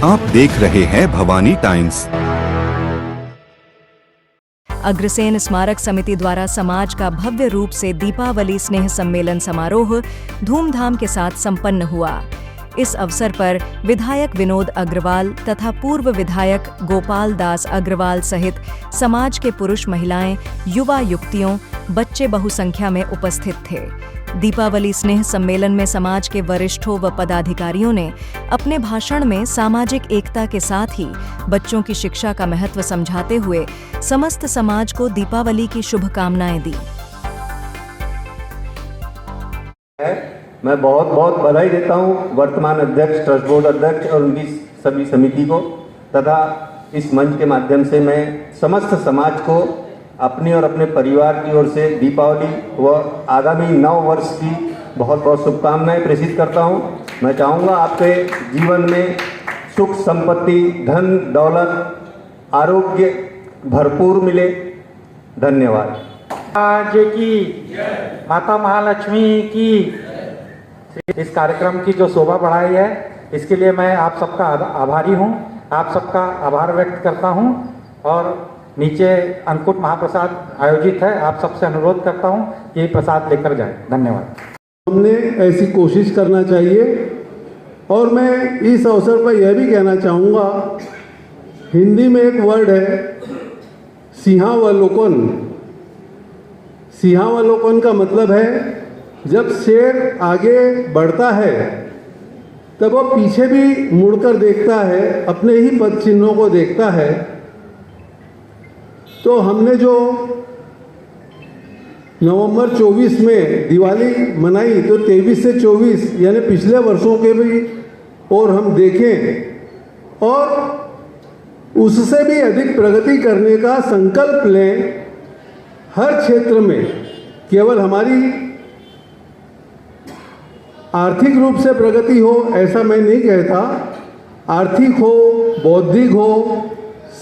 आप देख रहे हैं भवानी टाइम्स। अग्रसेन स्मारक समिति द्वारा समाज का भव्य रूप से दीपावली स्नेह सम्मेलन समारोह धूमधाम के साथ संपन्न हुआ। इस अवसर पर विधायक विनोद अग्रवाल तथा पूर्व विधायक गोपाल दास अग्रवाल सहित समाज के पुरुष, महिलाएं, युवा, युवतियों, बच्चे बहुसंख्या में उपस्थित थे। दीपावली स्नेह सम्मेलन में समाज के वरिष्ठों व पदाधिकारियों ने अपने भाषण में सामाजिक एकता के साथ ही बच्चों की शिक्षा का महत्व समझाते हुए समस्त समाज को दीपावली की शुभकामनाएं दी। मैं बहुत बहुत बधाई देता हूं वर्तमान अध्यक्ष, ट्रस्ट बोर्ड अध्यक्ष और उनकी सभी समिति को, तथा इस मंच के माध्यम से मैं समस्त समाज को अपनी और अपने परिवार की ओर से दीपावली व आगामी नव वर्ष की बहुत बहुत शुभकामनाएं प्रेषित करता हूं। मैं चाहूँगा आपके जीवन में सुख, संपत्ति, धन, दौलत, आरोग्य भरपूर मिले। धन्यवाद। आज की माता महालक्ष्मी की इस कार्यक्रम की जो शोभा बढ़ाई है, इसके लिए मैं आप सबका आभारी हूं। आप सबका आभार व्यक्त करता हूं और नीचे अन्नकूट महाप्रसाद आयोजित है, आप सबसे अनुरोध करता हूं कि ये प्रसाद लेकर जाएं। धन्यवाद। हमने ऐसी कोशिश करना चाहिए और मैं इस अवसर पर यह भी कहना चाहूँगा, हिंदी में एक वर्ड है सिंहावलोकन। सिंहावलोकन का मतलब है जब शेर आगे बढ़ता है तब वो पीछे भी मुड़कर देखता है, अपने ही पद चिन्हों को देखता है। तो हमने जो नवंबर 24 में दिवाली मनाई, तो 23 से 24 यानी पिछले वर्षों के भी और हम देखें और उससे भी अधिक प्रगति करने का संकल्प लें। हर क्षेत्र में केवल हमारी आर्थिक रूप से प्रगति हो ऐसा मैं नहीं कहता, आर्थिक हो, बौद्धिक हो,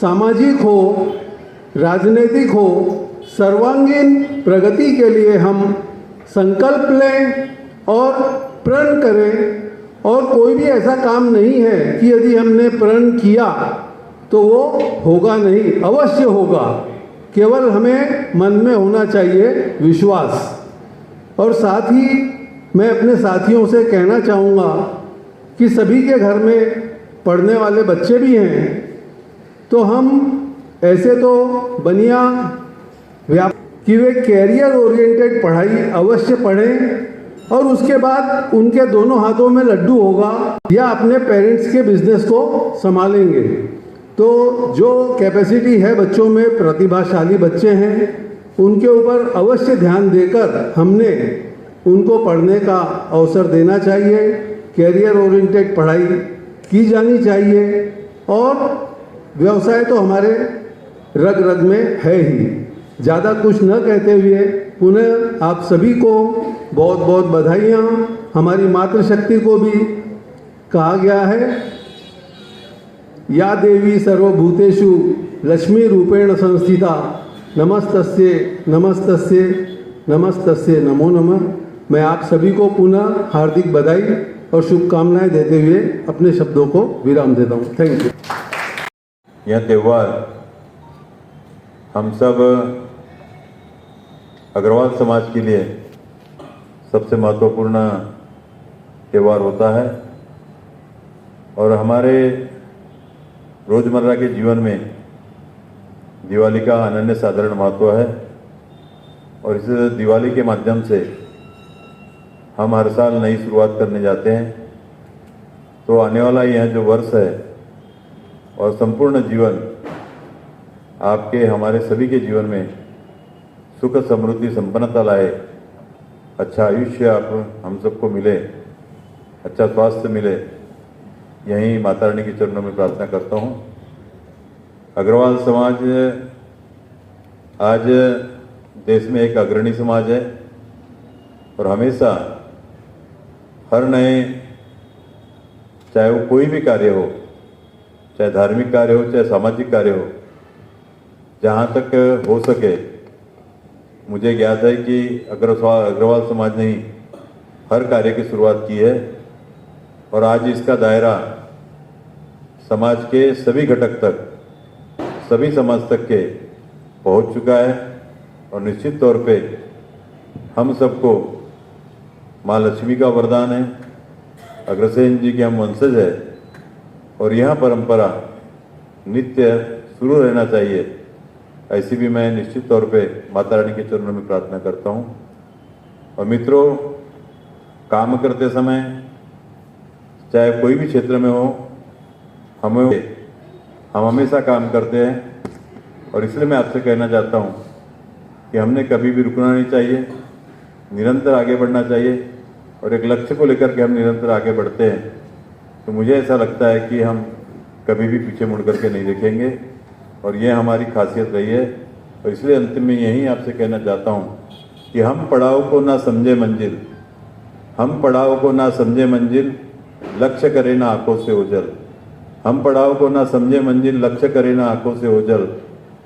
सामाजिक हो, राजनीतिक हो, सर्वांगीण प्रगति के लिए हम संकल्प लें और प्रण करें। और कोई भी ऐसा काम नहीं है कि यदि हमने प्रण किया तो वो होगा नहीं, अवश्य होगा। केवल हमें मन में होना चाहिए विश्वास। और साथ ही मैं अपने साथियों से कहना चाहूँगा कि सभी के घर में पढ़ने वाले बच्चे भी हैं, तो हम ऐसे तो बनिया कि वे कैरियर ओरिएंटेड पढ़ाई अवश्य पढ़ें और उसके बाद उनके दोनों हाथों में लड्डू होगा या अपने पेरेंट्स के बिजनेस को संभालेंगे। तो जो कैपेसिटी है बच्चों में, प्रतिभाशाली बच्चे हैं, उनके ऊपर अवश्य ध्यान देकर हमने उनको पढ़ने का अवसर देना चाहिए। कैरियर ओरिएंटेड पढ़ाई की जानी चाहिए और व्यवसाय तो हमारे रग रग में है ही। ज़्यादा कुछ न कहते हुए पुनः आप सभी को बहुत बहुत बधाइयाँ। हमारी मातृशक्ति को भी कहा गया है, या देवी सर्वभूतेषु लक्ष्मी रूपेण संस्थिता, नमस्तस्ये नमस्तस्ये नमस्तस्ये नमो नमः। मैं आप सभी को पुनः हार्दिक बधाई और शुभकामनाएं देते हुए अपने शब्दों को विराम देता हूँ। Thank you. यह त्यौहार हम सब अग्रवाल समाज के लिए सबसे महत्वपूर्ण त्यौहार होता है और हमारे रोज़मर्रा के जीवन में दिवाली का अनन्य साधारण महत्व है। और इस दिवाली के माध्यम से हम हर साल नई शुरुआत करने जाते हैं। तो आने वाला यह जो वर्ष है और संपूर्ण जीवन आपके, हमारे सभी के जीवन में सुख, समृद्धि, संपन्नता लाए, अच्छा आयुष्य आप हम सबको मिले, अच्छा स्वास्थ्य मिले, यही माता रानी के चरणों में प्रार्थना करता हूँ। अग्रवाल समाज आज देश में एक अग्रणी समाज है और हमेशा हर नए, चाहे वो कोई भी कार्य हो, चाहे धार्मिक कार्य हो, चाहे सामाजिक कार्य हो, जहाँ तक हो सके, मुझे ज्ञात है कि अग्रवाल समाज ने ही हर कार्य की शुरुआत की है और आज इसका दायरा समाज के सभी घटक तक, सभी समाज तक के पहुंच चुका है और निश्चित तौर पे हम सबको माँ लक्ष्मी का वरदान है, अग्रसेन जी के हम वंशज है और यह परंपरा नित्य शुरू रहना चाहिए, ऐसी भी मैं निश्चित तौर पे माता रानी के चरणों में प्रार्थना करता हूँ। और मित्रों, काम करते समय चाहे कोई भी क्षेत्र में हो, हम हमेशा काम करते हैं और इसलिए मैं आपसे कहना चाहता हूँ कि हमने कभी भी रुकना नहीं चाहिए, निरंतर आगे बढ़ना चाहिए और एक लक्ष्य को लेकर के हम निरंतर आगे बढ़ते हैं तो मुझे ऐसा लगता है कि हम कभी भी पीछे मुड़ करके नहीं देखेंगे और ये हमारी खासियत रही है। और इसलिए अंतिम में यही आपसे कहना चाहता हूँ कि हम पड़ाव को ना समझे मंजिल, हम पड़ाव को ना समझे मंजिल, लक्ष्य करे ना आंखों से ओझल। हम पड़ाव को ना समझे मंजिल, लक्ष्य करे ना आंखों से ओझल।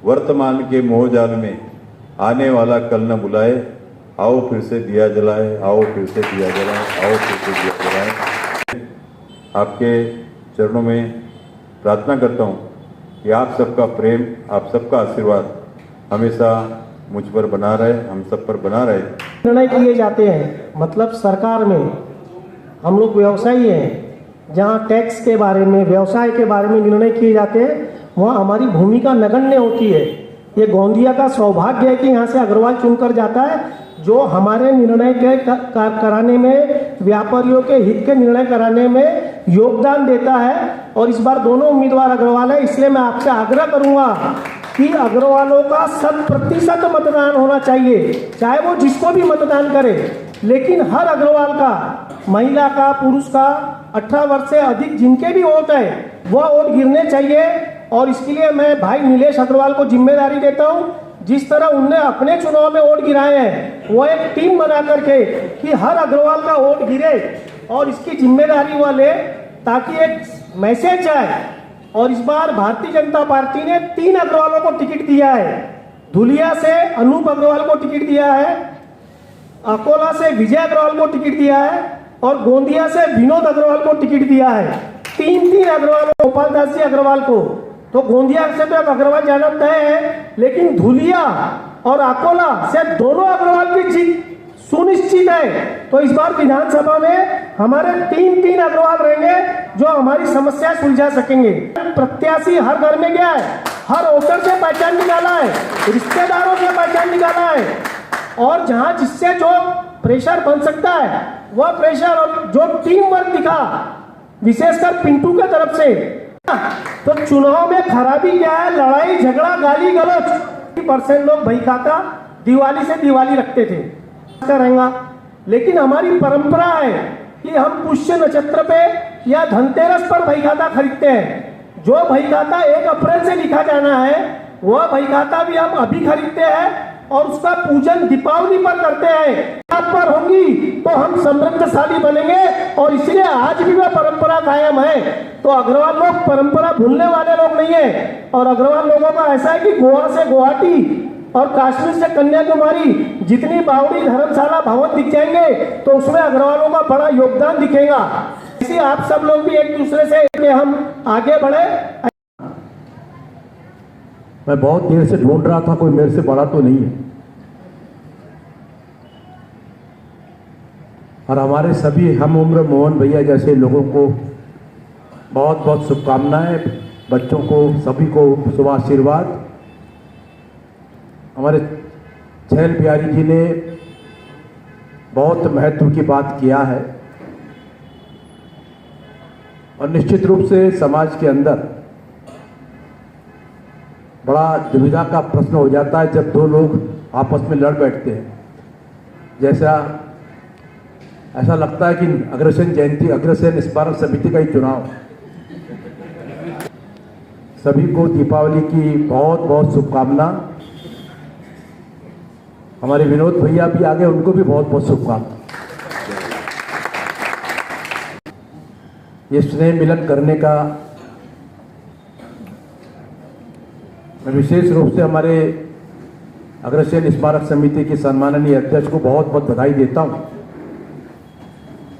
वर्तमान के मोह जाल में आने वाला कल न बुलाए, आओ फिर से दिया जलाए, आओ फिर से दिया जलाए, आओ फिर से दिया जलाए। आपके चरणों में प्रार्थना करता हूँ कि आप सबका प्रेम, आप सबका आशीर्वाद हमेशा मुझ पर बना रहे, हम सब पर बना रहे। निर्णय किए जाते हैं, मतलब सरकार में हम लोग व्यवसायी हैं, जहाँ टैक्स के बारे में, व्यवसाय के बारे में निर्णय किए जाते हैं, वहाँ हमारी भूमिका नगण्य होती है। ये गोंदिया का सौभाग्य है कि यहाँ से अग्रवाल चुनकर जाता है, जो हमारे निर्णय के कराने में, व्यापारियों के हित के निर्णय कराने में योगदान देता है। और इस बार दोनों उम्मीदवार अग्रवाल है, इसलिए मैं आपसे आग्रह करूंगा कि अग्रवालों का 100% मतदान होना चाहिए, चाहे वो जिसको भी मतदान करे, लेकिन हर अग्रवाल का, महिला का, पुरुष का, 18 वर्ष से अधिक जिनके भी वोट है वह वोट गिरने चाहिए। और इसके लिए मैं भाई नीलेश अग्रवाल को जिम्मेदारी देता हूँ, जिस तरह उनने अपने चुनाव में वोट गिराए हैं, वो एक टीम बना करके कि हर अग्रवाल का वोट गिरे और इसकी जिम्मेदारी वो ले, ताकि एक मैसेज जाए। और इस बार भारतीय जनता पार्टी ने 3 अग्रवालों को टिकट दिया है। धुलिया से अनूप अग्रवाल को टिकट दिया है, अकोला से विजय अग्रवाल को टिकट दिया है और गोंदिया से विनोद अग्रवाल को टिकट दिया है। 3 अग्रवाल, गोपाल दास जी अग्रवाल को। तो गोंदिया से तो एक अग्रवाल जाना तय है, लेकिन धुलिया और अकोला से दोनों अग्रवाल की जीत सुनिश्चित है। तो इस बार विधानसभा में हमारे 3 अग्रवाल रहेंगे जो हमारी समस्या सुलझा सकेंगे। प्रत्याशी हर घर में गया है, हर वोटर से पहचान निकाला है, रिश्तेदारों से पहचान निकाला है और जहां जिससे जो प्रेशर बन सकता है वह प्रेशर, और जो टीम वर्क दिखा विशेषकर पिंटू के तरफ से, तो चुनाव में खराबी क्या है, लड़ाई झगड़ा गाली गलौज। % लोग भाई खाता दिवाली से दिवाली रखते थे, रहेगा। लेकिन हमारी परंपरा है कि हम पुष्य नक्षत्र पे या धनतेरस पर भाई खाता खरीदते हैं। जो भाई खाता 1 अप्रैल से लिखा जाना है, वह भाई खाता भी हम अभी खरीदते हैं और उसका पूजन दीपावली पर करते हैं। पर होगी तो हम समृद्धशाली बनेंगे और इसलिए आज भी वह परंपरा कायम है। तो अग्रवाल लोग परंपरा भूलने वाले लोग नहीं है। और अग्रवाल लोगों का ऐसा है कि गोवा से गुवाहाटी और कश्मीर से कन्याकुमारी जितनी बावड़ी, धर्मशाला, भवन दिख जाएंगे तो उसमें अग्रवालों का बड़ा योगदान दिखेगा। इसी आप सब लोग भी एक दूसरे से हम आगे बढ़े। मैं बहुत देर से ढूंढ रहा था, कोई मेरे से बड़ा तो नहीं है। और हमारे सभी हम उम्र मोहन भैया जैसे लोगों को बहुत बहुत शुभकामनाएं, बच्चों को सभी को शुभ आशीर्वाद। हमारे छैल बिहारी जी ने बहुत महत्व की बात किया है और निश्चित रूप से समाज के अंदर बड़ा दुविधा का प्रश्न हो जाता है जब 2 लोग आपस में लड़ बैठते हैं। ऐसा लगता है कि अग्रसेन स्मारक समिति का ही चुनाव। सभी को दीपावली की बहुत बहुत शुभकामना। हमारे विनोद भैया भी आगे, उनको भी बहुत बहुत शुभकामना। ये स्नेह मिलन करने का मैं विशेष रूप से हमारे अग्रसेन स्मारक समिति के सम्माननीय अध्यक्ष को बहुत बहुत बधाई देता हूं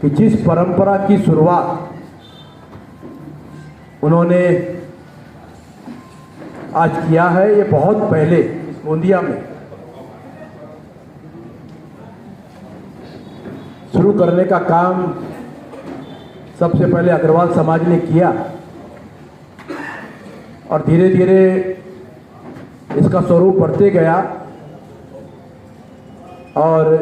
कि जिस परंपरा की शुरुआत उन्होंने आज किया है। ये बहुत पहले इस गोंदिया में शुरू करने का काम सबसे पहले अग्रवाल समाज ने किया और धीरे धीरे इसका स्वरूप बढ़ते गया और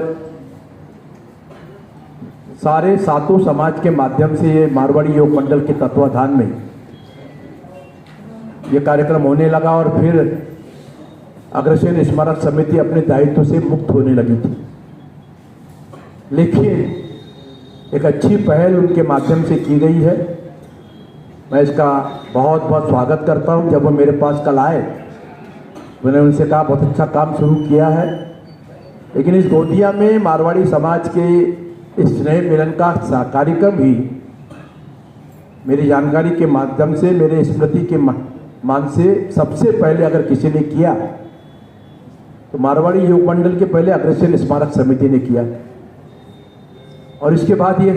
सारे सातों समाज के माध्यम से ये मारवाड़ी योग मंडल के तत्वाधान में ये कार्यक्रम होने लगा और फिर अग्रसेन स्मारक समिति अपने दायित्व से मुक्त होने लगी थी। लेकिन एक अच्छी पहल उनके माध्यम से की गई है। मैं इसका बहुत बहुत स्वागत करता हूं। जब वो मेरे पास कल आए मैंने उनसे कहा बहुत अच्छा काम शुरू किया है, लेकिन इस गोंदिया में मारवाड़ी समाज के इस स्नेह मिलन का कार्यक्रम ही मेरी जानकारी के माध्यम से, मेरे स्मृति के मान से सबसे पहले अगर किसी ने किया तो मारवाड़ी योग मंडल के पहले अग्रसेन स्मारक समिति ने किया और इसके बाद ये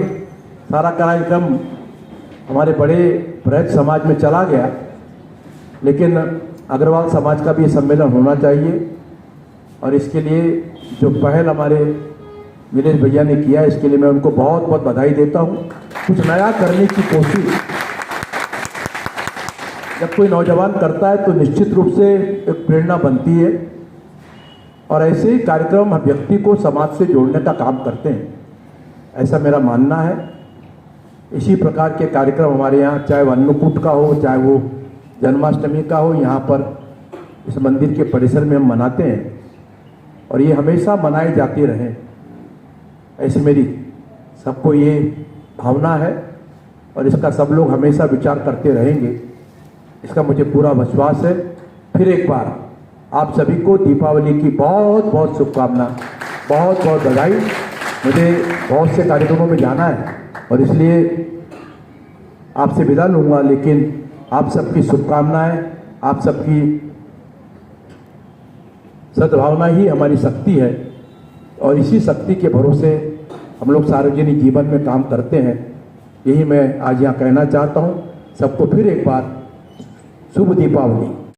सारा कार्यक्रम हमारे बड़े बृहद समाज में चला गया। लेकिन अग्रवाल समाज का भी ये सम्मेलन होना चाहिए और इसके लिए जो पहल हमारे नीलेश भैया ने किया, इसके लिए मैं उनको बहुत बहुत बधाई देता हूँ। कुछ नया करने की कोशिश जब कोई नौजवान करता है तो निश्चित रूप से एक प्रेरणा बनती है और ऐसे ही कार्यक्रम व्यक्ति को समाज से जोड़ने का काम करते हैं, ऐसा मेरा मानना है। इसी प्रकार के कार्यक्रम हमारे यहाँ, चाहे वो अन्नकूट का हो, चाहे वो जन्माष्टमी का हो, यहाँ पर इस मंदिर के परिसर में हम मनाते हैं और ये हमेशा मनाए जाते रहें, ऐसी मेरी सबको ये भावना है और इसका सब लोग हमेशा विचार करते रहेंगे, इसका मुझे पूरा विश्वास है। फिर एक बार आप सभी को दीपावली की बहुत बहुत शुभकामना, बहुत बहुत बधाई। मुझे बहुत से कार्यक्रमों में जाना है और इसलिए आपसे विदा लूँगा, लेकिन आप सबकी शुभकामनाएं, आप सबकी सद्भावना ही हमारी शक्ति है और इसी शक्ति के भरोसे हम लोग सार्वजनिक जीवन में काम करते हैं। यही मैं आज यहाँ कहना चाहता हूँ। सबको फिर एक बार शुभ दीपावली।